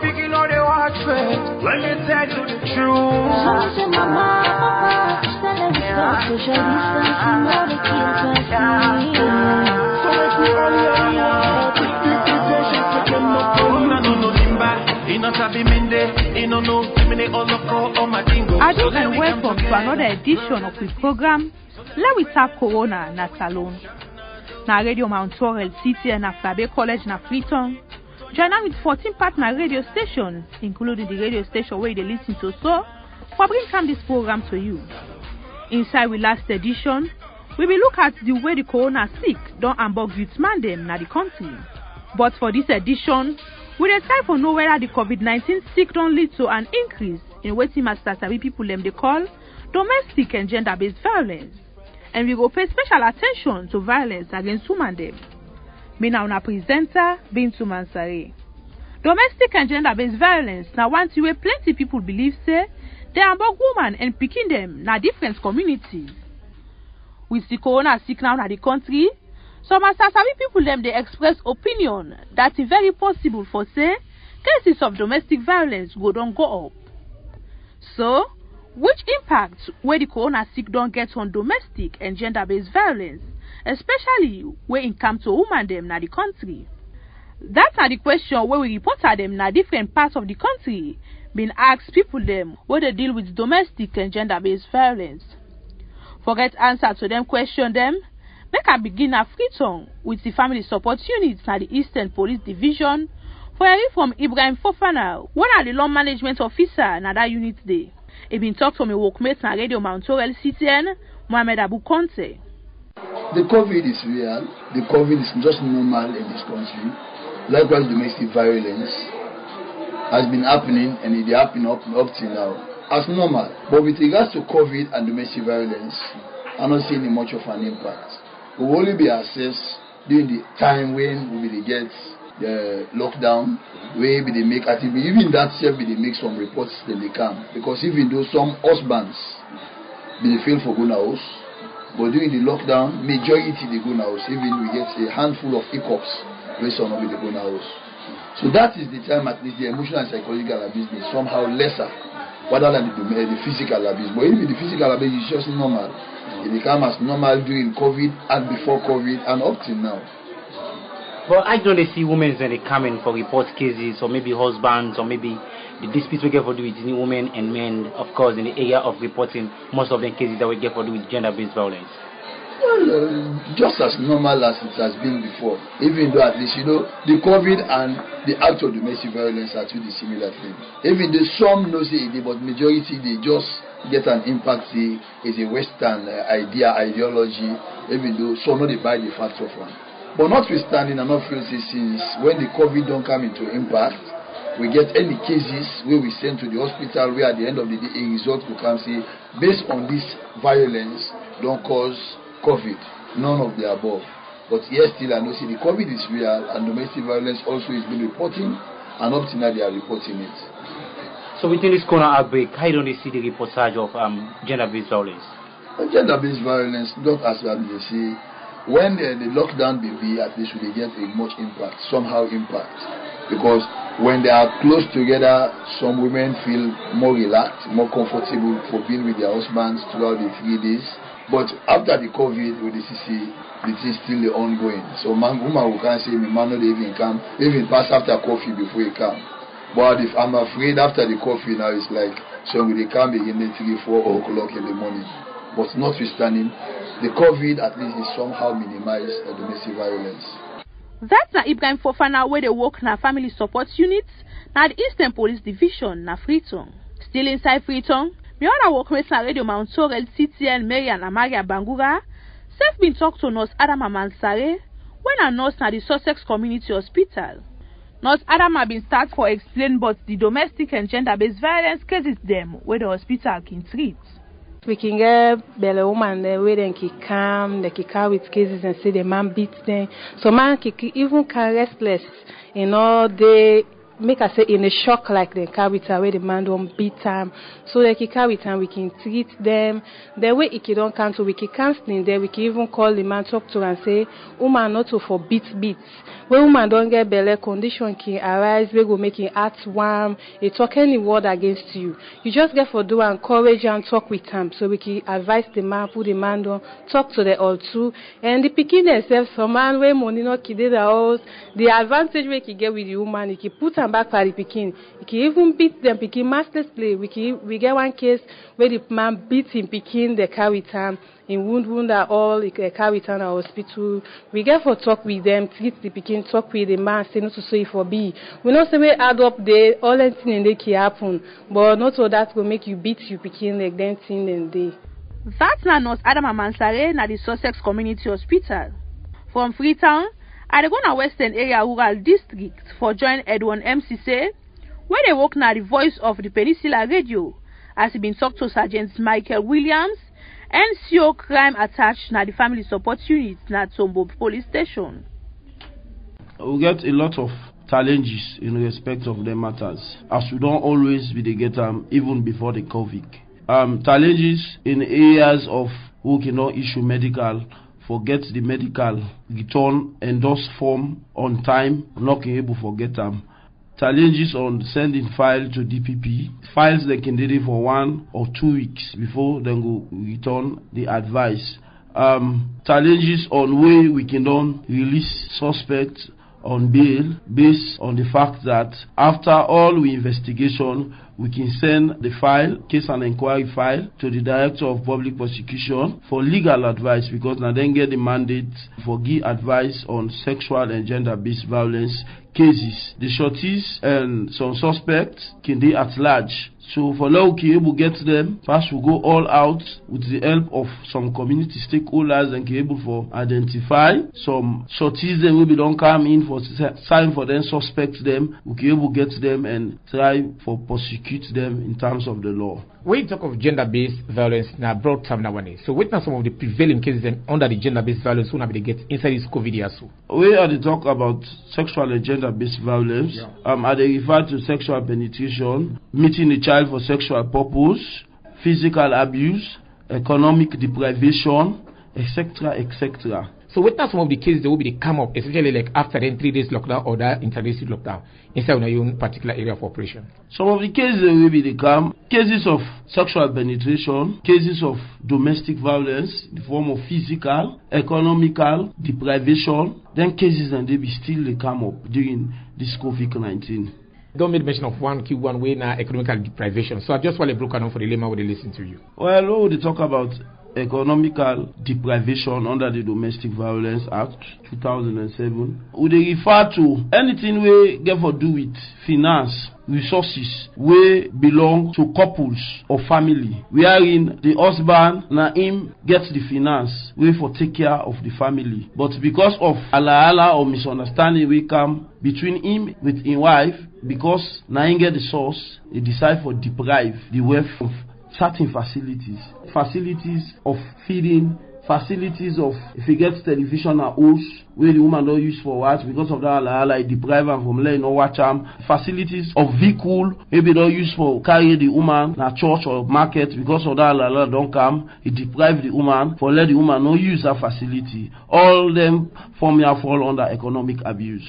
picking all they watch for when they tell you the truth. So mama, papa, tell them stop social distancing, all the kids are seeing. So let me all quick presentation for them up. Ado and welcome to another edition of the program Lewita Corona na Salon. Na Radio Mount Laurel City and Aflabe College na Freetown. Join with 14 partner radio stations, including the radio station where they listen to so, for bringing this program to you. Inside the last edition, we will look at the way the corona sick don't hamburg youth man them na the country. But for this edition, we will try to know whether the COVID-19 sick don't lead to an increase in waiting Master Sabi people them they call domestic and gender-based violence. And we will pay special attention to violence against women them. Me now na presenter Bintu Mansare. Domestic and gender-based violence now one thing where plenty people believe say they hamburg women and picking them na different communities. With the corona sick now na the country, some Master Sabi people them they express opinion that it's very possible for say cases of domestic violence don't go up. So, which impact where the corona sick don't get on domestic and gender-based violence, especially where it comes to women them na the country? That's not the question where we reported them na different parts of the country been asked people them where they deal with domestic and gender-based violence. For get answer to them question them, make a begin a Freetown with the family support units na the Eastern Police Division for a from Ibrahim Fofana, one of the law management officer na that unit day. He been talked to my workmates na Radio Mount Laurel CTN, Mohamed Abu Conte. The COVID is real. The COVID is just normal in this country. Likewise, domestic violence has been happening and it is happening up till now as normal. But with regards to COVID and domestic violence, I'm not seeing much of an impact. We will only be assessed during the time when we will get the lockdown, where they make activity. Even that self, they make some reports then they come. Because even though some husbands they fail for going house, but during the lockdown, majority they go house. Even we get a handful of hiccups where some of they go house. So that is the time at least the emotional and psychological abuse is somehow lesser, rather than the physical abuse. But even the physical abuse is just normal. It became as normal during COVID and before COVID and up till now. But I don't see women when they come in for report cases, or maybe husbands, or maybe the disputes we get for do with women and men. Of course, in the area of reporting, most of the cases that we get for do with gender-based violence. Well, just as normal as it has been before. Even though at least the COVID and the act of domestic violence are two similar things. Even though some know say it, but majority they just get an impact is a Western ideology. Even though some know they buy the facts of one. But notwithstanding, I'm not feeling since when the COVID don't come into impact, we get any cases where we send to the hospital where at the end of the day a result will come say based on this violence don't cause COVID. None of the above. But yes, still I know see the COVID is real and domestic violence also is been reporting and up to now they are reporting it. So within this corona outbreak, how don't they see the reportage of gender-based violence? Gender-based violence, not as they say. When the lockdown be at least they get a much impact, somehow impact. Because when they are close together, some women feel more relaxed, more comfortable for being with their husbands throughout the 3 days. But after the COVID, with the CC, it is still ongoing. So woman who can't say, man, not even come, even pass after coffee before he come. But if I'm afraid after the coffee now, it's like, so they come again at 3, 4 o'clock in the morning. But notwithstanding, the COVID at least is somehow minimized the domestic violence. That's na Ibrahim Fofana where they work na family support units na the Eastern Police Division na Freetown. Still inside Freetown, my other workmates na Radio Mount Laurel CTN Mary and Amaria Bangura self been talked to Nurse Adama Mansare when a nurse na the Sussex Community Hospital. Nurse Adama been start for explain about the domestic and gender-based violence cases them where the hospital can treat. We can get belly woman where they can come, they can come with cases and say the man beats them. So man can even restless, they make I say in a shock like the carry time where the man don't beat time. So like he carry time we can treat them. The way it don't cancel, we can canceling there, we can even call the man talk to and say, woman not to for beats. When woman don't get belly condition can arise, we go make it heart warm, they talk any word against you. You just get for do and encourage and talk with him. So we can advise the man, put the man down, talk to the all two. And the picking themselves, some man where money not kid the house, the advantage we can get with the woman, he can put them back for the picking. He can even beat them picking master's play. We get one case where the man beat him picking the carry time. In wound are all carry to the hospital. We get for talk with them, treat the picking, talk with the man, say not to say for be. We not say we add up the all anything and they can happen, but not so that will make you beat you picking like them thing and they. That's not Nurse Adam Amansare na the Sussex Community Hospital. From Freetown, I go na Western Area Rural District for join Edwin MCC, where they work na the voice of the Peninsula Radio, as he been talked to Sergeant Michael Williams, NCO crime attached na the family support unit na Tombo police station. We get a lot of challenges in respect of the matters, as we don't always be the get them even before the COVID. Challenges in areas of who cannot issue medical, forget the medical return endorse form on time, not able to forget them. Challenges on sending file to DPP, files they can do it for 1 or 2 weeks before then go return the advice. Challenges on way we can don't release suspects on bail based on the fact that after all we investigation we can send the file, case and inquiry file, to the Director of Public Prosecution for legal advice, because now then get the mandate for give advice on sexual and gender-based violence cases. The shorties and some suspects can be at large. So for now we able get them, first we go all out with the help of some community stakeholders and be able for identify some shorties them will be don't come in for sign for them, suspect them, we can able get them and try for prosecute them in terms of the law. When you talk of gender-based violence now broad term now, so what are some of the prevailing cases then under the gender-based violence who be get inside this COVID year so? We are the talk about sexual and gender-based violence. Are they refer to sexual penetration, meeting a child for sexual purpose, physical abuse, economic deprivation, etc., etc. So what are some of the cases that will be come up, especially like after the 3 days lockdown or that inter-district lockdown inside of your own particular area of operation? Some of the cases that will be the come, cases of sexual penetration, cases of domestic violence in the form of physical, economical deprivation, then cases and they be still they come up during this COVID-19. Don't make mention of one key one way now economical deprivation. So I just want to break down for the layman when they listen to you. Well, what would they talk about economical deprivation under the Domestic Violence Act 2007? Would they refer to anything we get for do with finance, resources we belong to couples or family, wherein the husband na him gets the finance we for take care of the family, but because of ala or misunderstanding we come between him with his wife, because na him get the source, he decide for deprive the wealth of certain facilities of feeding, facilities of if he gets television at house where the woman don't use for what because of that like deprive her from letting her watch facilities of vehicle maybe don't use for carry the woman na church or market because of that don't come, he deprive the woman for let the woman not use that facility. All them formula fall under economic abuse.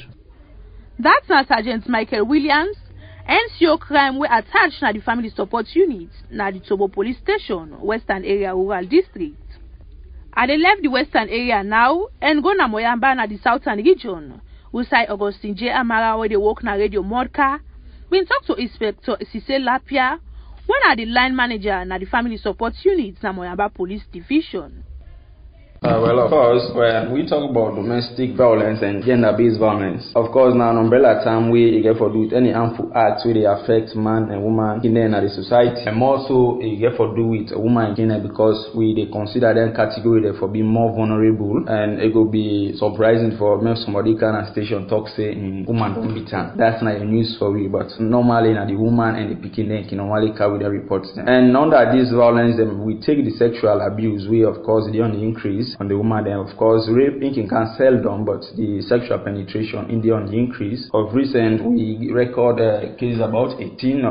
That's not Sergeant Michael Williams. NCO crime we attached na the family support unit na the Tobo police station, Western Area Rural District. And they left the Western Area now and go na Moyamba na the Southern region. Usai Augustine J. Amara where they work na Radio Modka. We talk to Inspector Cisse Lapia, when are the line manager na the family support unit na Moyamba Police Division. Well, of course, when we talk about domestic violence and gender-based violence, of course, now an umbrella term we get for do with any harmful acts where they affect man and woman in the society, and more so it get for do with a woman in because we they consider them category for being more vulnerable, and it will be surprising for maybe somebody kind of station talk say woman don't be time. That's not a news for we, but normally now the woman and the picking can normally carry the reports. And under this violence, we take the sexual abuse, we of course they on the increase. increase on the woman. Then of course rape can seldom, but the sexual penetration in the on the increase. Of recent we record cases about 18.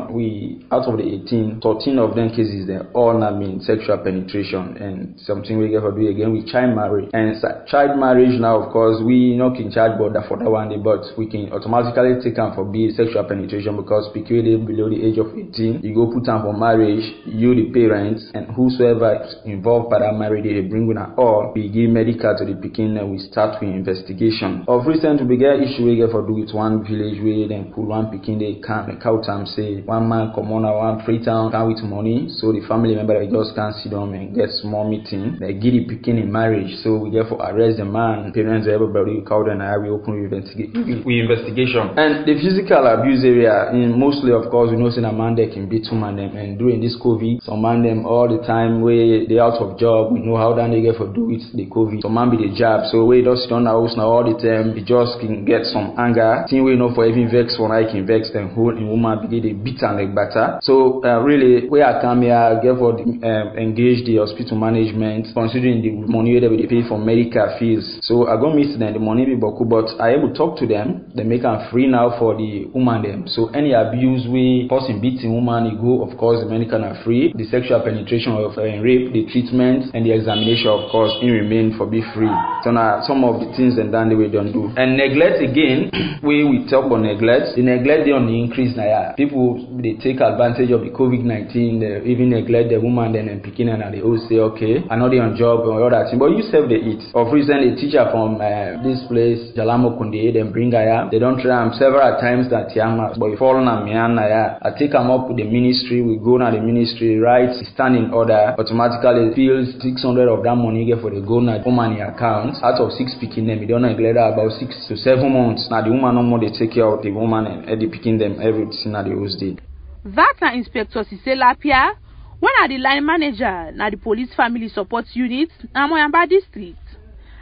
Out of the 18, 13 of them cases they all have been sexual penetration, and something we get to do again with child marriage. And child marriage now, of course, we not in charge border for that one day, but we can automatically take them for be sexual penetration because because below the age of 18, you go put them for marriage, you the parents and whosoever is involved by that marriage, they bring in all, we give medical to the pikin and we start with investigation. Of recent we get issue we get for do with one village where then pull one pikin, they can't count time say one man come on one free town can with money, so the family member they just can't sit down and get small meeting, they give the pikin in marriage, so we get for arrest the man, parents everybody we call them and we open investigation. And the physical abuse area in mostly of course we know say a man they can beat two man them, and during this COVID some man them all the time where they out of job, we know how that they get for do it the COVID, some man be the job, so we just don't house now all the time, they just can get some anger, thing we know for even vex when I can vex them whole in woman begin they beat and like better. So really where I come here get for engage the hospital management considering the money that they pay for medical fees. So I go miss them the money be boku, but I able to talk to them, they make them free now for the woman them. So any abuse we person beating woman you go of course the medical are free, the sexual penetration of rape, the treatment and the examination of course in remain for be free. So now some of the things and then we don't do. And neglect again we talk about neglect. The neglect they on the increase now. Yeah. People they take advantage of the COVID-19, they even neglect the woman then and picking and they all say okay I know they on job or all that thing, but you save they eat. Of recent a teacher from this place Jalamo Kunde then bring her, they don't try several times that young but you fall on me and I take them up with the ministry, we go now the ministry right stand in order, automatically feels 600 of that money get for the go now woman account out of 6 picking them, you don't neglect about 6 to 7 months. Now the woman no more they take care of the woman and they picking them everything that they always did. That na Inspector Sise Lapia, when are the line manager na the police family support unit na Moyamba district.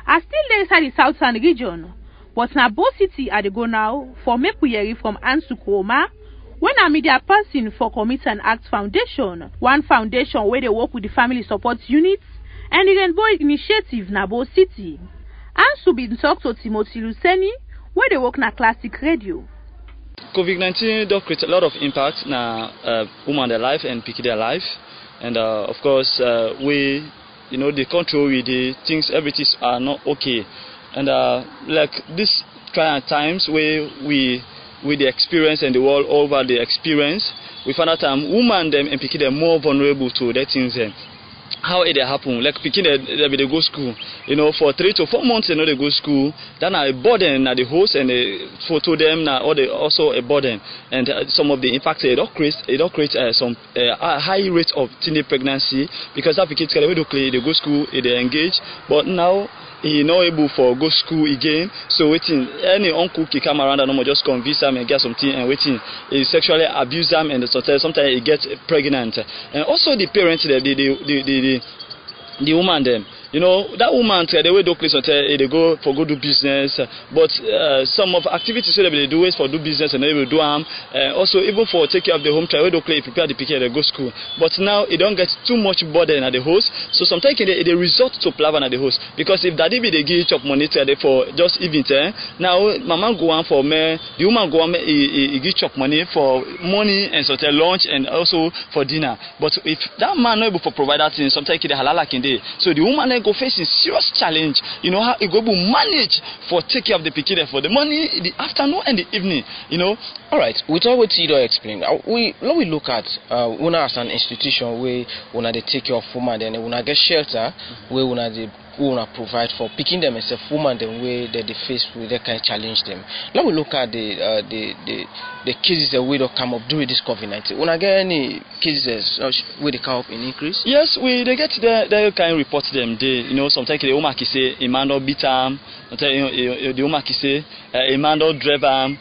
I still dey inside the southern region, but na Bo City I dey go now for make we hear from Ansu Kroma, when a media person for Commit and Act Foundation, one foundation where they work with the family support units and the Rainbow Initiative na Bo City. Ansu been talk to Timothy Luseni where they work na Classic Radio. COVID-19 does create a lot of impact na woman their life and pick their life, and of course we the country with the things everything are not okay, and like this kind of times where we with the experience and the world over the experience, we find out woman them and pick them more vulnerable to that things. How it happen? Like picking they go school, for 3 to 4 months they go school. Then a burden at the host and they photo them now, or they also a burden. And some of the impacts it don't create some high rate of teenage pregnancy because that kids they go school, they engage, but now he not able for go school again. So waiting any uncle he come around and just convince them and get something and waiting he sexually abuse them and sometimes he gets pregnant. And also the parents the woman them. That woman they will do place they go for go do business, but some of activities so they do is for do business and they will do also even for take care of the home child, they prepare the pikin they go school. But now it don't get too much burden at the host, so sometimes they resort to palaver at the host because if daddy be they give chop money for just event now mama go on for me, the woman go on he give chop money for money and lunch and also for dinner. But if that man not able to provide that thing, sometimes they halala can day, so the woman go facing serious challenge. How it go manage for take care of the pikin for the morning, the afternoon and the evening. All right, with all what you explain, we look at una as an institution where una they take care of women, then una get shelter where una they provide for picking them as a woman the way that they face with that kind of challenge them. Now we look at the cases that we don't come up during this COVID-19. When I get any cases where they come up in increase? Yes, they get they can report them. Sometimes the woman can say a man don't beat them. The woman can say a man don't drive them.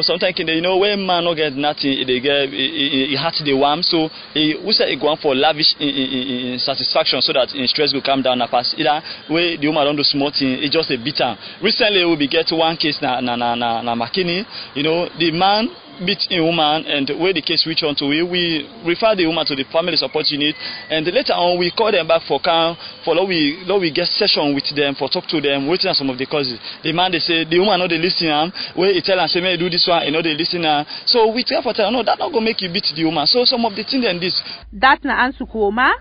Sometimes when man not get nothing, they get he had the warm, so we say go on for lavish in satisfaction so that in stress will come down and pass. Either way the woman don't do small thing, it's just a bitter. Recently we get one case na Makini. The man beat a woman and where the case reach on to, we refer the woman to the family support unit, and later on we call them back for we get session with them for talk to them, waiting on some of the causes. The man, they say the woman know they listen where he tell and say may do this one, you know they listen so we tell for tell no, that not gonna make you beat the woman. So some of the things and this. That na Ansu Kuoma,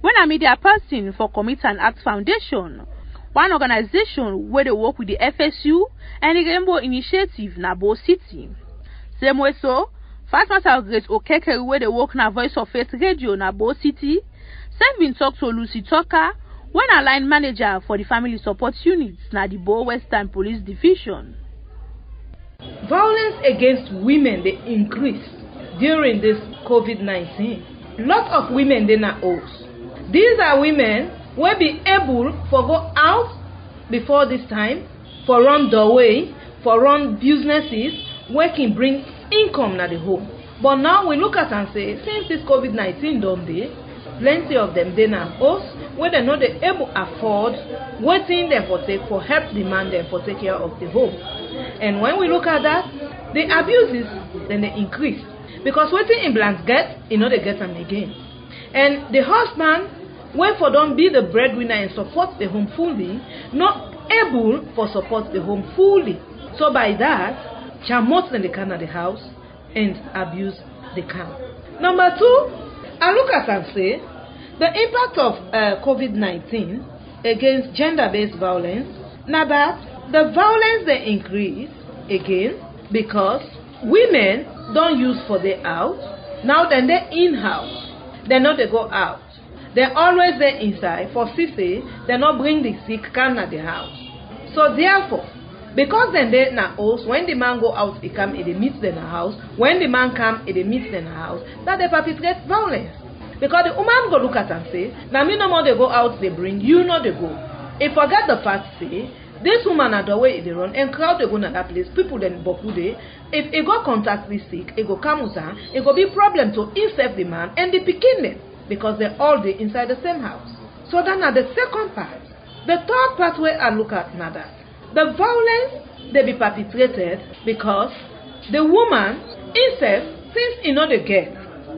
when a media person for Commit and Act Foundation, one organization where they work with the FSU and the Rainbow Initiative na Bo City. Same way so, Fatma Great Okeke where they work na Voice of Faith Radio na Bo City, same been talk to Lucy Tucker, when a line manager for the family support units na the Bo Western Police Division. Violence against women they increased during this COVID-19. Lots of women they na oaths. These are women will be able for go out before this time, for run doorway, for run businesses, where can bring income na the home. But now we look at and say, since this COVID-19 don't dey, plenty of them they na us where they know they able afford waiting them for take for help demand them for take care of the home. And when we look at that, the abuses then they increase because waiting implants get, you know they get them again. And the husband, when for don't be the breadwinner and support the home fully, not able for support the home fully. So by that, chamot in the can of the house and abuse the can. Number two, I look at and say, the impact of COVID-19 against gender-based violence, now that the violence they increase again because women don't use for the out, now then they in-house, they know they go out. They always there inside for CC, they not bring the sick can at the house. So therefore, because then they na house, when the man go out, he come, he meets them in the house. When the man come, he meets them in the house. That they perpetrate violence. Because the woman go look at and say, now me no more they go out, they bring, you know they go. If forget the fact say, this woman at the way they run and crowd they go to that place, people then boku dey. If he go contact the sick, he go come with her, it go be problem to insert the man and the pikin them. Because they're all day inside the same house. So then at the second part, the third part where I look at now that the violence they be perpetrated because the woman himself, since he know the get,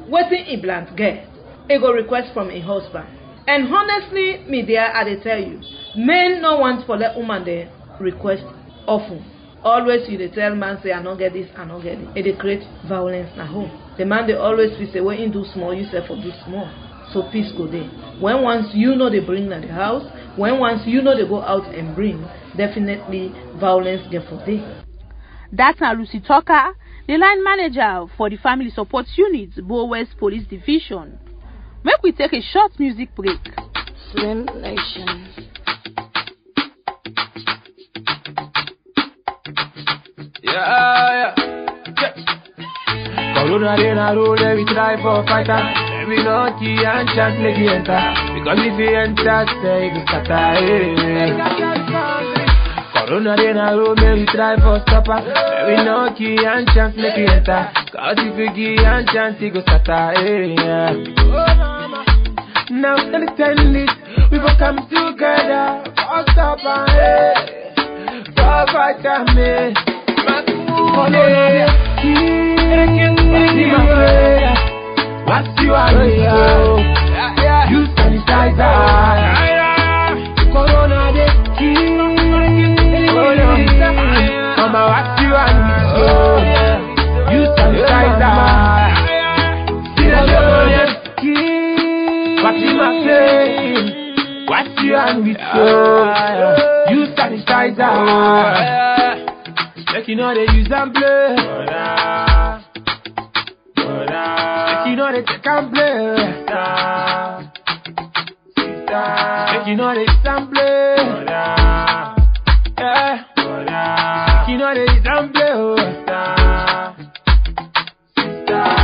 waiting implant get, he go request from a husband. And honestly, me there I tell you, men no want for let woman they request often. Always you they tell man say I don't get this, I don't get it. It they create violence at home. The man they always feel say when you do small, you say for do small. So peace go there. When once you know they bring to the house, when once you know they go out and bring, definitely violence get for there. That's now Lucy Tucker, the line manager for the family support unit, Bo West Police Division. Make we take a short music break. Slim Nation. Yeah. Corona dey na roll, we try for fighter. We lucky and chance make you enter. Because if you enter, say you scatter. Corona dey na roll, we try for stopper. We lucky and chance make you enter. Cause if you give and chance, you go scatter. Now understand this, we will come together. For stopper, for fighter, me. What's you are you sanitizer. Corona de come on, what you are you sanitizer. What you are saying, what you are you sanitizer. Like you know they use and play. Like you know they take and play. Like you know they use and play. Yeah. Like you know they use and play.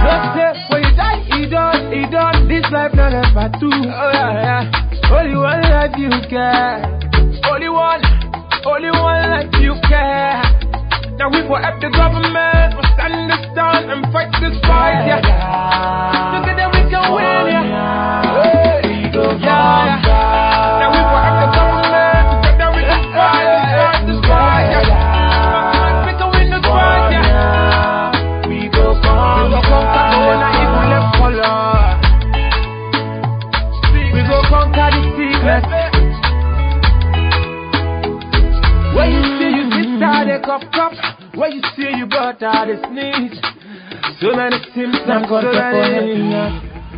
Don't say when you die, he done. This life not ever two. Oh yeah. Only one life you care. Only one life you care. Now we will help the government, we'll stand this down and fight this fight, yeah. Together we can win, yeah. Now we will help the government, together we can fight this fight, yeah. We can win this fight, yeah. We go what artists need. So many things I've got to learn.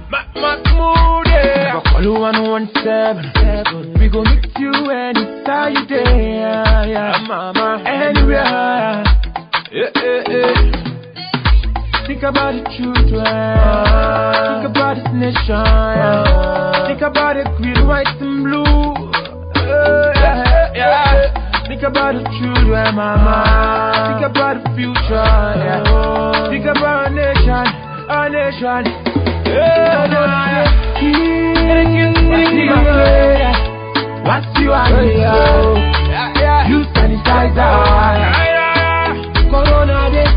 Mahmoud, yeah. Call you 117. We gon' meet you anytime you there, yeah. Mama, anywhere. Yeah. Think about the children. Think about this nation. Think about the green, white, and blue. Yeah. Think about the children, mama. Think about the future. Yeah. Think about our nation. What's you on you sanitizer. Corona dey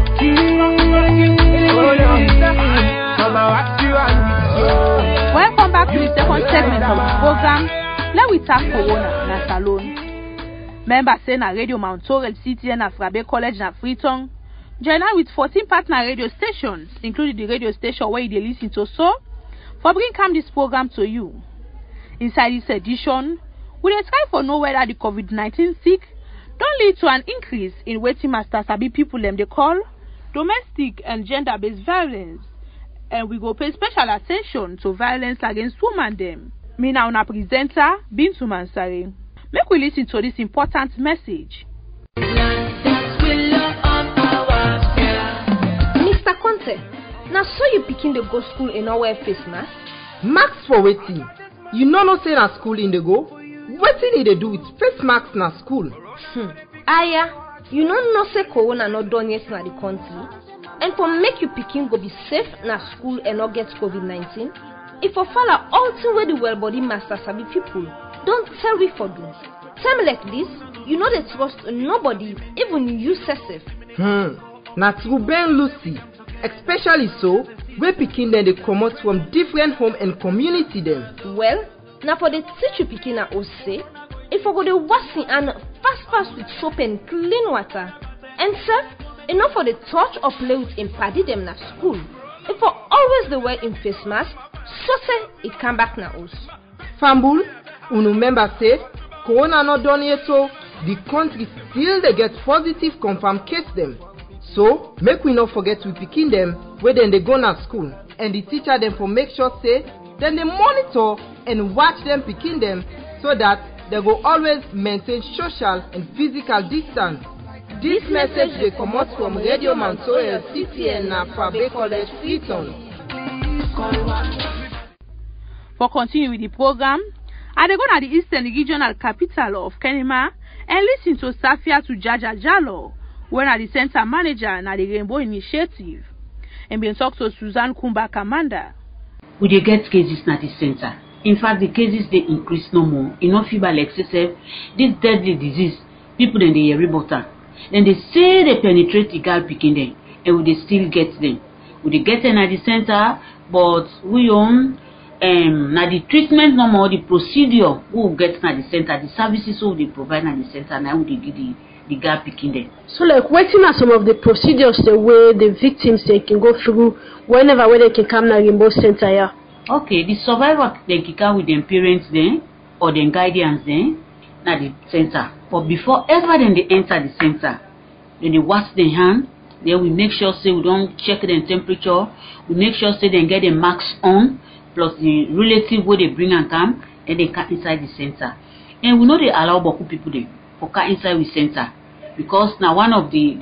Welcome back to the second segment of the program. Let we talk Corona na Salone. Members say na Radio Mount Sorel CTN na Frabe College na Freetown. Join with 14 partner radio stations, including the radio station where they listen to so, for bring come this program to you. Inside this edition, we will try for know whether the COVID-19 sick don't lead to an increase in waiting master sabi people them they call domestic and gender-based violence, and we go pay special attention to violence against women them. Me now na presenter Bintu Mansare. Make we listen to this important message. Mr. Conte, now so you picking the go school in our wear face mask? Masks for waiting. You no say na school in the go? Wetin need to do with face masks na school? Aya, you no say corona not done yet na the country, and for make you picking go be safe na school and not get COVID-19. If for follow all thing where the well body master sabi people, don't tell we for do. Time like this, you know they trust nobody, even you safe. Na true Ben Lucy, especially so, we picking them they come out from different home and community them. Well, now for the teacher picking at say, if I go the washing and fast with soap and clean water, and sir, enough for the touch or play with and party them na school. If for always the wear in face mask, so say it come back na us. Fambul, unu member say, corona not done yet so, the country still they get positive confirmed case them. So, make we not forget to picking them where then they go to school, and the teacher them for make sure say, then they monitor and watch them picking them so that they will always maintain social and physical distance. This message they come out from Radio Mount Sorel CTN na Frabe College Freetown. For continuing with the program, I dey go to the Eastern Regional Capital of Kenema and listen to Safia to Jaja Jalo, when at the center manager na the Rainbow Initiative, and been talk to Suzanne Kumba Kamanda. We dey get cases na the center. In fact, the cases they increase no more. Enough fever like say this deadly disease, people then they hear about them. Then they say they penetrate the girl picking them, and we dey still get them. We dey get them at the center, but we own na the treatment no more, the procedure we will get at the center, the services we dey provide at the center, now we dey give the girl picking them. So like waiting are some of the procedures the way the victims they can go through whenever when they can come to Rainbow Center here. Okay, the survivor they can come with their parents then or their guardians then at the center. But before ever then they enter the center, then they wash their hand, then we make sure say we don't check their temperature, we make sure say they get their masks on, plus the relative where they bring and come, and they come inside the center. And we know they allow Boku people there for come inside the center. Because now one of the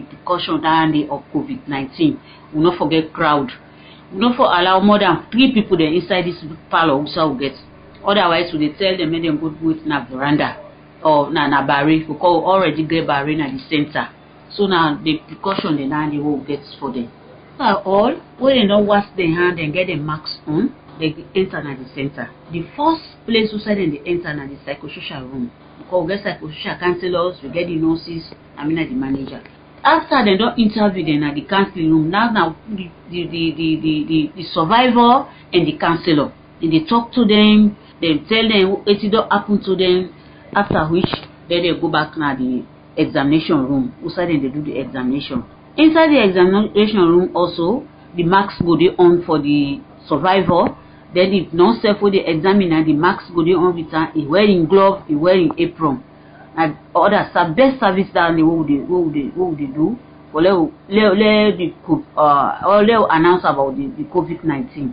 precaution down there of COVID-19, we not forget crowd. We not for allow more than 3 people there inside this parlor we get. Otherwise we tell them make them go do it in a veranda or na barrier, because we already get barrier at the center. So now the precaution they now they will get for them. All when they don't wash their hand and get their masks on, they enter at the center. The first place outside they enter at the psychosocial room. Because we get psychosocial counselors, we get the nurses, the manager. After they don't interview them at the counseling room, now the survivor and the counselor, and they talk to them, they tell them what don't happen to them. After which then they go back to the examination room. Outside they do the examination. Inside the examination room also, the marks go on for the survivor. Then if not self for the examiner, the marks go on with her. He wearing glove, he wearing apron. And others best service that what would they do or let announce about the COVID-19.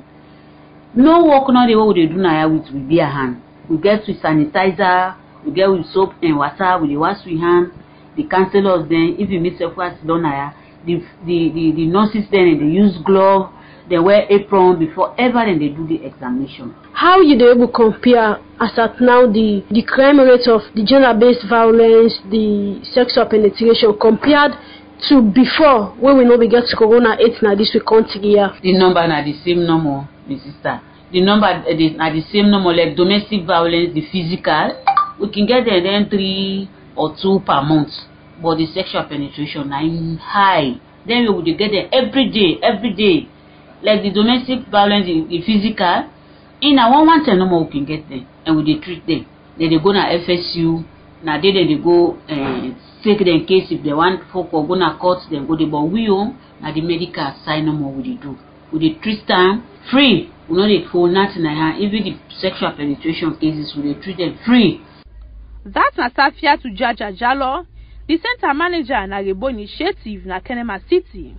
No work now the way they do now with bare hand. We get with sanitizer, we get with soap and water, we wash with hand. The counselors then, if you meet self-work done here, the nurses then they use glove, they wear apron before ever then they do the examination. How you able to compare as at now the crime rate of the gender-based violence, the sexual penetration compared to before when we know we get corona 8 now this week country here? The number are the same number, my sister. The number are the same number, like domestic violence, the physical. We can get there then 3 or 2 per month, but the sexual penetration are high. Then we would get there every day. Like the domestic violence, the physical, in a 110 number we can get them, and we treat them. Then they go to FSU. Now they go take them case if they want folk or go to court, then go to but we own now the medical side number we do. We treat them free. We know they for nothing. Even the sexual penetration cases we treat them free. That's Nasafia to Jaja Jalo, the center manager and Arebo initiative na Kenema City.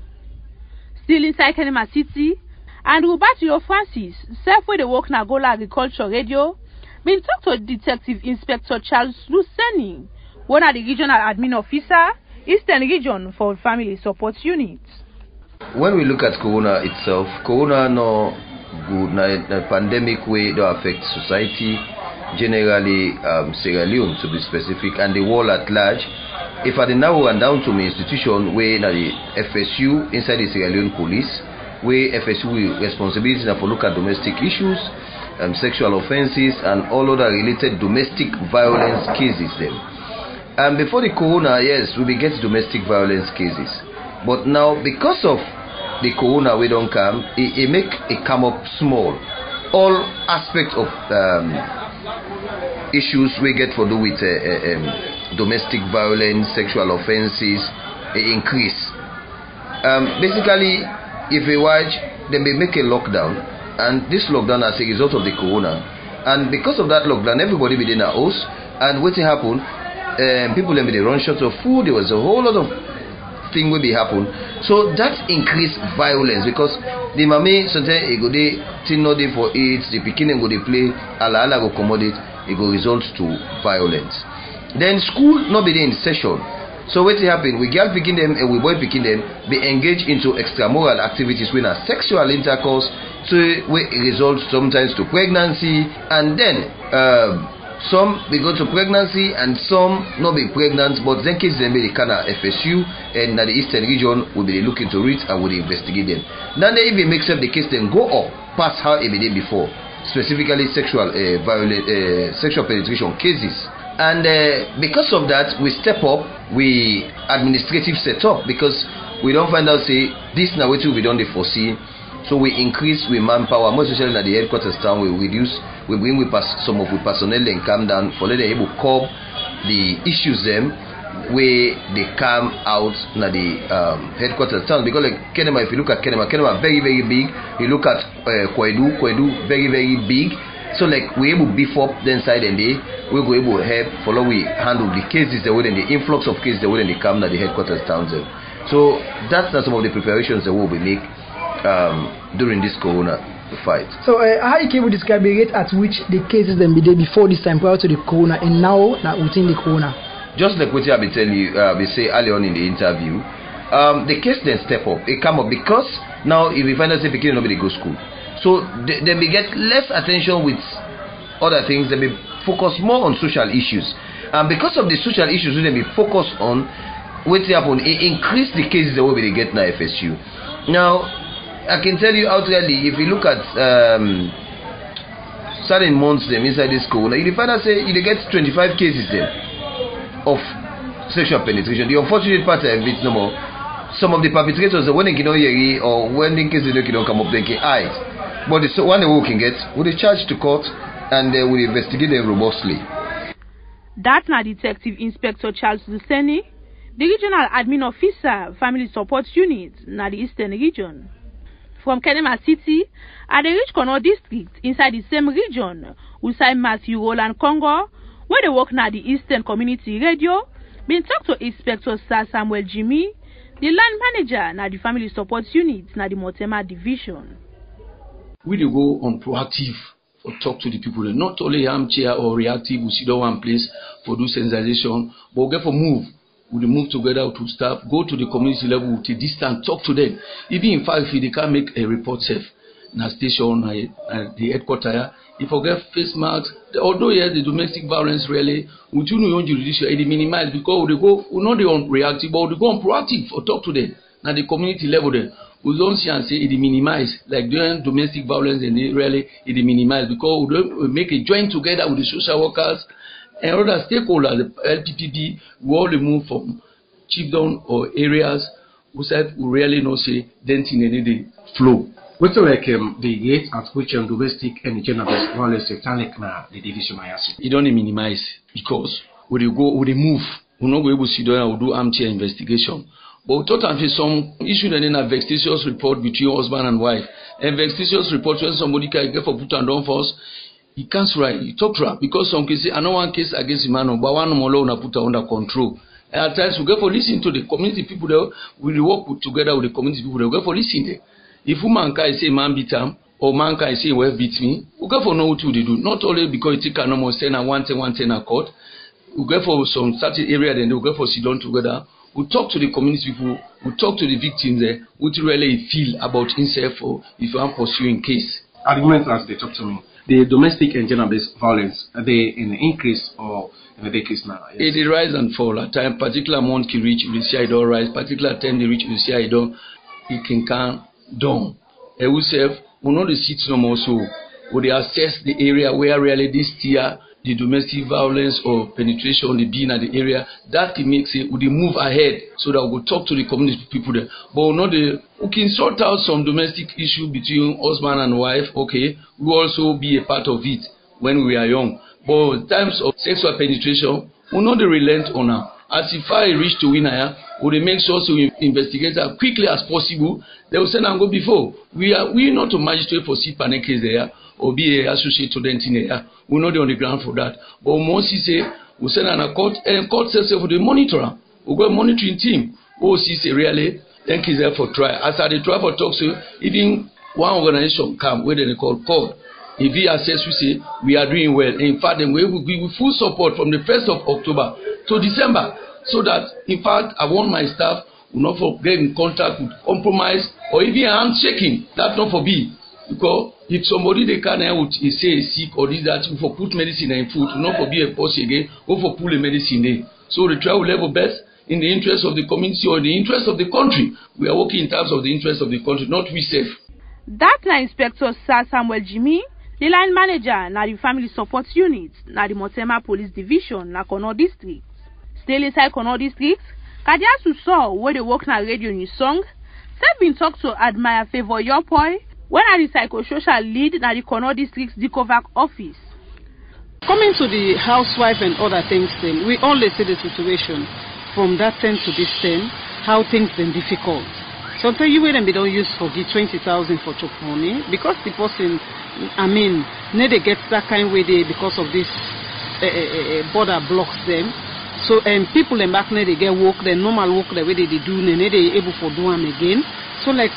Still inside Kenema City, and Roberto Francis, self where they work na Gola Agriculture Radio, been talked to Detective Inspector Charles Luceni, one of the regional admin officer, Eastern Region for Family Support Unit. When we look at Corona itself, Corona no good na pandemic way do affect society, generally Sierra Leone to be specific, and the world at large. If I now and down to my institution where the FSU inside the Sierra Leone police, where FSU responsibility for look at domestic issues, sexual offences and all other related domestic violence cases them. And before the corona, yes, we get domestic violence cases. But now because of the corona we don't come, it make it come up small. All aspects of issues we get for do with domestic violence, sexual offences, increase. Basically, if we watch, they may make a lockdown, and this lockdown as a result of the corona, and because of that lockdown, everybody within our house, and what happened, people they run short of food. There was a whole lot of thing will be happen, so that increased violence because the mommy sometimes it go dey thing no dey for it, the pikin go dey play, ala go accommodate, it go result to violence. Then school not be there in session. So what happen? We girl picking them and we boy picking them, be engaged into extramural activities when a sexual intercourse, so we result sometimes to pregnancy, and then some we go to pregnancy and some not be pregnant, but then cases them be the kind of FSU and the Eastern Region will be looking to it and will investigate them. Then they even makes up the case then go up past how it did before, specifically sexual sexual penetration cases. And because of that, we step up, we administrative set up, because we don't find out say this now what we don't foresee. So we increase with manpower, most especially at the headquarters town. We reduce, we bring with some of the personnel and come down for let them able curb the issues them where they come out na the headquarters town. Because like Kenema, if you look at Kenema very very big. You look at Kwedu very very big. So like we able beef up the inside and we go able to help follow we handle the cases that within the influx of cases that within they come to the headquarters towns. So that's some of the preparations that we will make during this corona fight. So how you can describe the rate at which the cases then be there before this time prior to the corona and now within the corona? Just like what I be telling you, we say early on in the interview, the case then step up. It come up because now if we find out say beginning nobody go school. So they may get less attention with other things. They may focus more on social issues, and because of the social issues, they may focus on what happen. It increase the cases that we get now FSU. Now, I can tell you outrightly, if you look at certain months them inside this school, you find out say you get 25 cases then of sexual penetration. The unfortunate part of it no more. Some of the perpetrators when they cannot hear or when in case they don't come up, they can hide. But the one they can get, will they charge to court and they will investigate them robustly. That's now Detective Inspector Charles Luceni, the Regional Admin Officer, Family Support Unit, na the Eastern Region. From Kenema City, at the Rich Kono District, inside the same region, Usai Matthew Roland Congo, where they work na the Eastern Community Radio, been talked to Inspector Sir Samuel Jimmy, The line manager na the family support unit na the Motema division. We dey go on proactive or talk to the people, not only armchair or reactive, we sit down one place for do sensitization, but we get for move. We move together to staff, go to the community level with a distance, talk to them. Even in fact, if they can't make a report safe, na station, the headquarters, if we get face masks, although yes, the domestic violence really, we do not judicial, it minimize because we go, we not on reactive, but we go on proactive or talk to them. Now the community level there. We don't see and say it minimize, like during domestic violence and really it minimize because we make a joint together with the social workers and other stakeholders, the LPPB, we all remove from chiefdom or areas we said we really not say denting any flow. What's like the rate at which domestic and gender-based violence satanic na the division I ask? It don't minimize because we move, we not go able to sit down and do armchair investigation. But we thought some issue then in a vexatious report between husband and wife. A vexatious report when somebody can get for put and down for us, he can't write, he talk to her because some cases, I know one case against the man, but one more law put her under control. And at times we get for listen to the community people there, we work together with the community people there, we get for listen there. If woman can say man beat him, or man can say well beat me, we get for know what they do. Not only because it can almost send a one ten a court, we get for some certain area then we get for sit down together. We talk to the community people, we talk to the victims there, what really feel about himself or if you are pursuing case. At the moment as they talk to me, the domestic and gender-based violence, are they in the increase or in the decrease now? Yes. It rise and fall. At time, particular month can reach, you see it all rise. Particular time they reach, you see it all, it can come down. And we say, we know the seats no more so, we assess the area where really this tier, the domestic violence or penetration, the being at the area, that makes it, we move ahead so that we talk to the community people there. But we can sort out some domestic issue between husband and wife, okay, we also be a part of it when we are young. But in terms of sexual penetration, we know the relent on her. As if I reach to win her, we make sure to investigate her quickly as possible. They will send and go before. We not a magistrate for sit panel case there or be a associate to them in there. We're not on the ground for that. But once he say, we send an a court, and court says for the monitor. We got a monitoring team. Oh, see, say really, then he's there for trial. As I the trial for talk, so even one organization come where they call court. If he assess, we say we are doing well. In fact, then we will be with full support from the 1st of October to December. So that, in fact, I want my staff will not get in contact with compromise or even handshaking. That not for be. Because if somebody they can say sick or this that for put medicine in food, not for be a post again, or for pull a medicine in. So the trial will level best in the interest of the community or the interest of the country. We are working in terms of the interest of the country, not we safe. That na Inspector Sir Samuel Jimmy, the line manager na the family support unit na the Motema Police Division na Kono District. Still inside Kono District, Kadiasu saw where they work na radio news song. Said been talk to Admire Favor Yopoi. When are the psychosocial lead at the Kono District's DICOVAC office? Coming to the housewife and other things, then, we only see the situation from that time to this time, how things been difficult. Sometimes you will be don't use for the 20,000 for chop money because the person, need they get that kind of way they because of this border blocks them. So people in back they get work, the normal work the way they do, and they able for do them again. So like.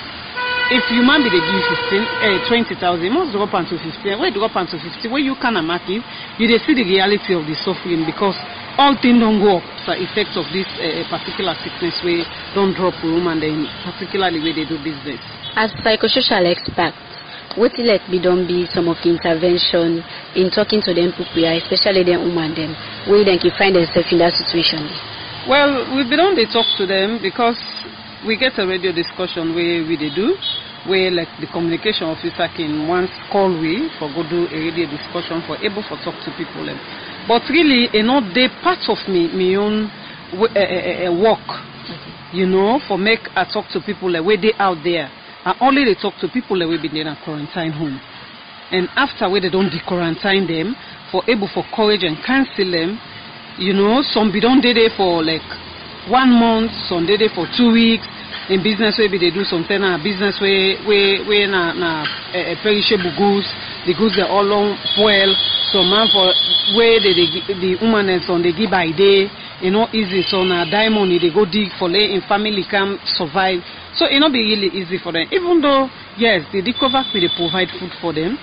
If you man be the give 20,000, must drop onto 50. Where drop onto 50? Where you can mark it, you see the reality of the suffering because all things don't go up. So effects of this particular sickness where don't drop room and then particularly where they do business. As psychosocial expert, what let be done be some of the intervention in talking to them people, especially them women them, where they can find themselves in that situation? Well, we've been on to talk to them because we get a radio discussion where they do, where like the communication officer can once call we for go do a radio discussion for able for talk to people. But really, they part of me own work, for make I talk to people where they out there. And only they talk to people that will be in a quarantine home. And after where they don't de-quarantine them, for able for courage and cancel them, some be don't there for like 1 month, some day for 2 weeks. In business way they do something business way perishable goods, the goods are all long well, so man for where the woman and son they give by day, easy. So now diamond they go dig for lay in family can survive. So it not be really easy for them. Even though yes, the DCOVAC they provide food for them.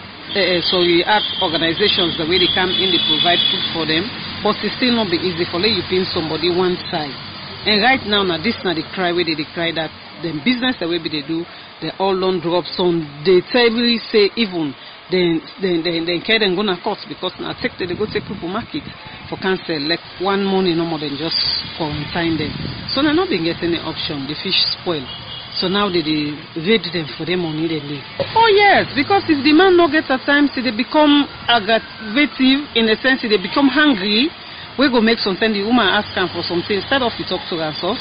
So we have organizations the way they come in, they provide food for them, but it still not be easy for you pin somebody one side. And right now this now they cry where they cry that the business the way they do, they all loan drops on. They terribly say even then care them gonna cost because now they go take people market for cancer like one money no more than just quarantine them. So they're not being getting any option. The fish spoil. So now they raid them for their money they leave. Oh yes, because if the man no get at times they become aggravative in the sense they become hungry. We go make something the woman ask him for something instead of he talk to her soft.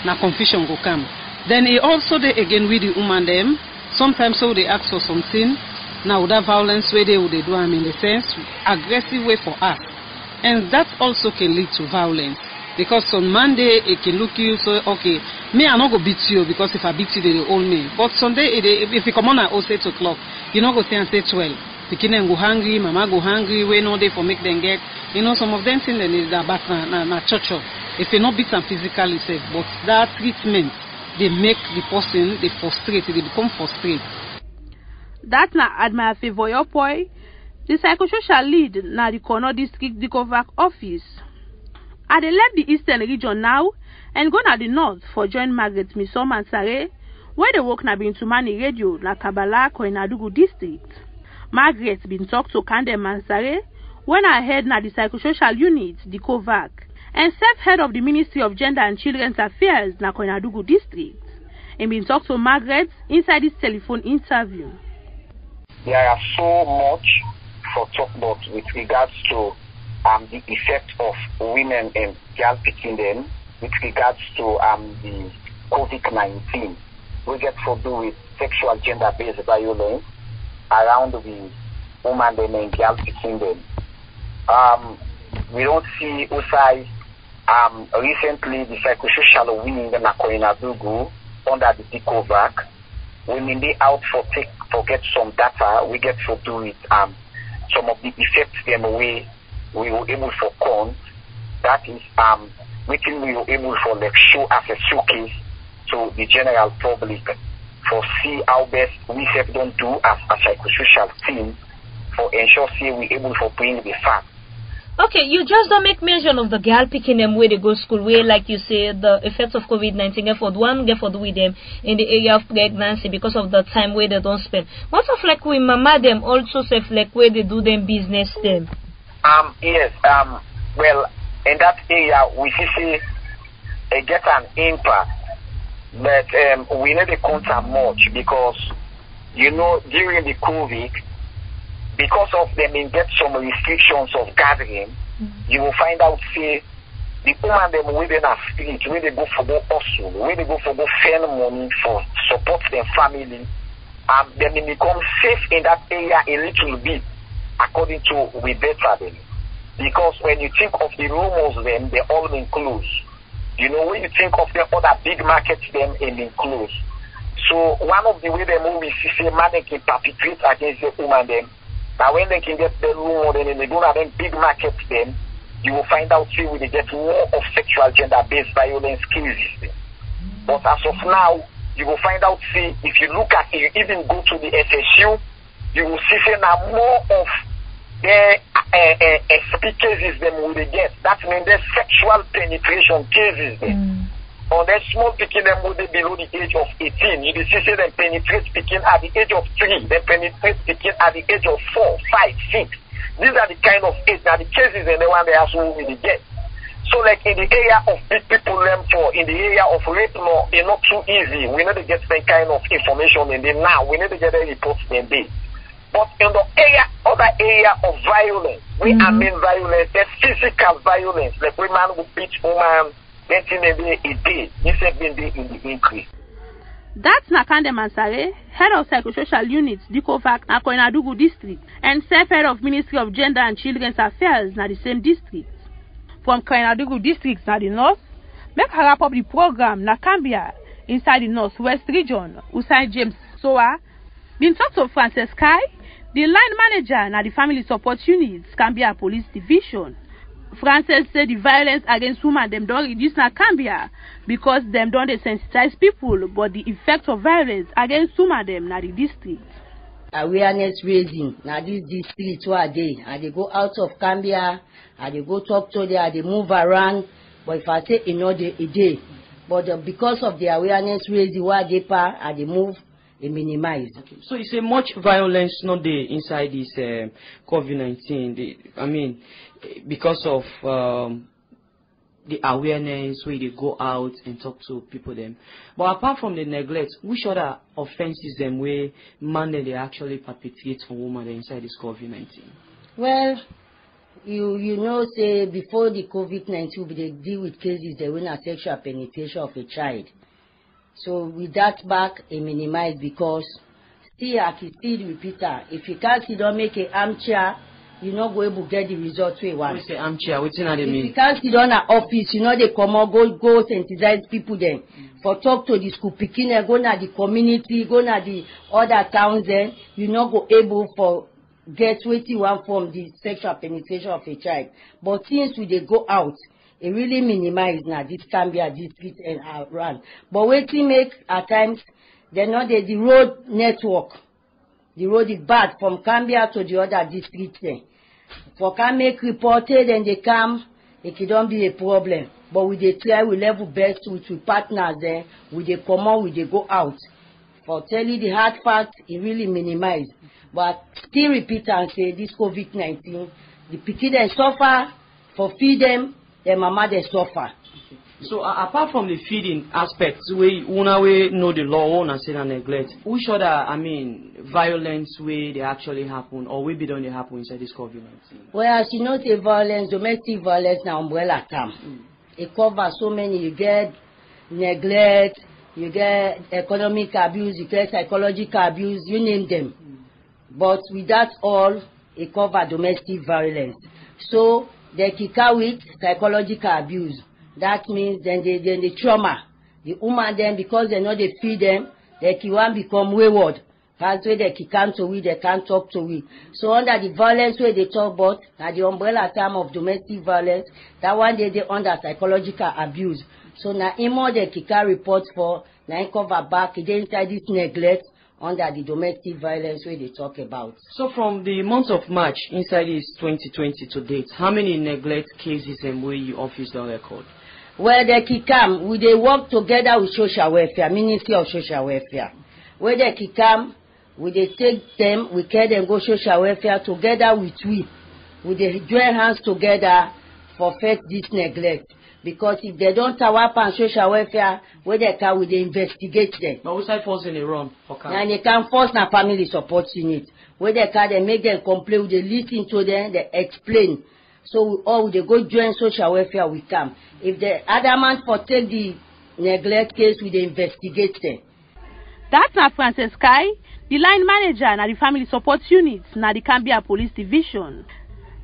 Now confusion go come. Then he also they again with the woman them. Sometimes so they ask for something. Now that violence way they do them in the sense aggressive way for us. And that also can lead to violence. Because on Monday it can look you so okay, me I not go beat you because if I beat you they hold me. But Sunday if you come on at 8 o'clock, you not go say and say 12. Pikin go hungry, mama go hungry, we no day for make them get. Some of them think they need that back na church. If they not beat them physically safe, but that treatment they make the person they frustrate, they become frustrated. That na Admiral Favoyopoy, the psychosocial lead na the Kono District DCOVAC office. I dey left the eastern region now and go na the north for join Margaret Misom and Sare, where they work na Bintumani Radio na Kabala Koinadugu district. Margaret been talk to Kande Mansare when I head na the psychosocial unit, the DCOVAC, and self-head of the Ministry of Gender and Children's Affairs na Koinadugu district. And been talk to Margaret inside this telephone interview. There are so much for talk about with regards to the effect of women and girls picking them with regards to the COVID-19. We get to do with sexual gender-based violence around the woman and girls picking them. We don't see outside recently the psychosocial wing in Koinadugu under the DCOVAC. When they out for get some data, we get to do with some of the effects them away we were able for count. That is within we were able for like show as a showcase to the general public for see how best we have don't do as a psychosocial team for ensure see we able for bring the fact. Okay, you just don't make mention of the girl picking them where they go school, where like you say the effects of COVID-19 get for with them in the area of pregnancy because of the time where they don't spend. What of like we mama them also say like where they do them business them? Yes, well in that area we see it get an impact, but we need to contact much because during the COVID, because of them get some restrictions of gathering, you will find out say the woman them within a street where they go for go hustle, where they go for go spend money for support their family, then they become safe in that area a little bit according to we better them. Because when you think of the rumors then they all been closed. When you think of the other big markets them in been closed. So one of the way they move is say man they can perpetrate against the woman them. Now when they can get the rumor then they don't have them big markets then you will find out see they get more of sexual gender-based violence cases. But as of now, you will find out see if you look at it, you even go to the FSU, you will see say now more of the SP cases them will they get. That means the sexual penetration cases them. On the small picking them will they below the age of 18. You see say them penetrate picking at the age of 3, they penetrate picking at the age of 4, 5, 6. These are the kind of age now the cases and the one they also will they get. So like in the area of big people them for in the area of rape law, it's not too easy. We need to get some kind of information and then now we need to get a report in there. But in the other area of violence, we I mean violence, there's physical violence. Like when man will beat woman, 19 a day, this has been in the increase. That's Nakande Mansare, head of psychosocial units, DCOVAC, na Koinadugu district, and self-head of Ministry of Gender and Children's Affairs, na the same district. From Koinadugu district, na the north, make her wrap up the program, na Cambia, inside the northwest region, Usai James Soa, been talked to Frances Kai, the line manager, na the family support units, Cambia Police Division. Francis said the violence against women them don't reduce na Gambia because them don't desensitize people, but the effect of violence against women them na the district. Awareness raising na this district where they go out of Gambia, and they go talk to them, they move around. But if I say a day, but because of the awareness raising where they pa and they move, they minimize. Okay. So you say much violence not there inside this COVID-19. I mean, because of the awareness where they go out and talk to people them. But apart from the neglect, which other offenses them where man they actually perpetrate on women inside this COVID-19? Well, you know, say before the COVID-19, they deal with cases they win a sexual penetration of a child. So with that back, it minimize because still I can still repeat that. If you can't see don't make an armchair, you not go able to get the results we want. What is the armchair? What's in that mean? If you can't sit down at office, you know they come out, go sensitize people then. For talk to the school picking, go na the community, go na the other towns then, you not go able for get what you want from the sexual penetration of a child. But since we they go out, it really minimize now this Gambia district and around. But waiting make at times they know that the road network, the road is bad from Gambia to the other districts then. For can make reported and they come, it can don't be a problem. But we they try, we level best with partners there, we they come out, we they go out. For tell you the hard fact, it really minimize. But still repeat and say this COVID-19, the pikin they suffer, for feed them, their mama they suffer. So apart from the feeding aspects, we know the law and say neglect. Which other, I mean, violence way they actually happen or we be done they happen inside this COVID-19? Well, as you know, the violence, domestic violence, now umbrella term. It covers so many. You get neglect, you get economic abuse, you get psychological abuse, you name them. But with that all, it covers domestic violence. So they kick out with psychological abuse. That means then the trauma. The woman then, because they know they feed them, they can become wayward. That's why they can't to we, they can't talk to we. So under the violence where they talk about, now the umbrella term of domestic violence, that one they under psychological abuse. So now more they can report for, now cover back, they inside this neglect under the domestic violence where they talk about. So from the month of March inside this 2020 to date, how many neglect cases and where you office on record? Where they can come, we they work together with social welfare, Ministry of Social Welfare. Where they can come, we they take them, we carry them go social welfare together with we. We they join hands together for fight this neglect. Because if they don't tawap on social welfare, where they can, we they investigate them. But we side force in the run for camp. And they can force na family support unit. Where they can, they make them complain, they listen to them, they explain. So we they go join social welfare, we come. If the adamant for take the neglect case, we they investigate them. That's na Francis Kai, the line manager na the family support unit na the Gambia Police Division.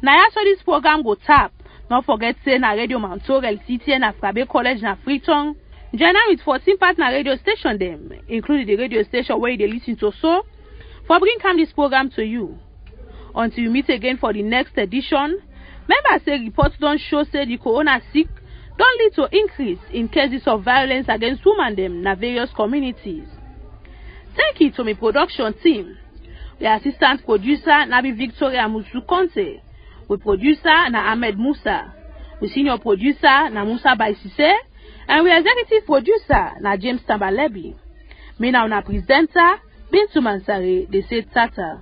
Na so this program go tap. Don't forget say na Radio Mount Sorel City na Frabe College na Freetown. Join with 14 partner radio station them, including the radio station where they listen to so. For bring come this program to you. Until we meet again for the next edition. Members say reports don't show say the corona sick don't lead to increase in cases of violence against women them na various communities. Thank you to my production team. The assistant producer Nabi Victoria Musu Conte. We producer na Ahmed Musa. We senior producer na Musa Baisise. And we executive producer na James Tambalebi. Me now na presenter Bintu Mansare, they say Tata.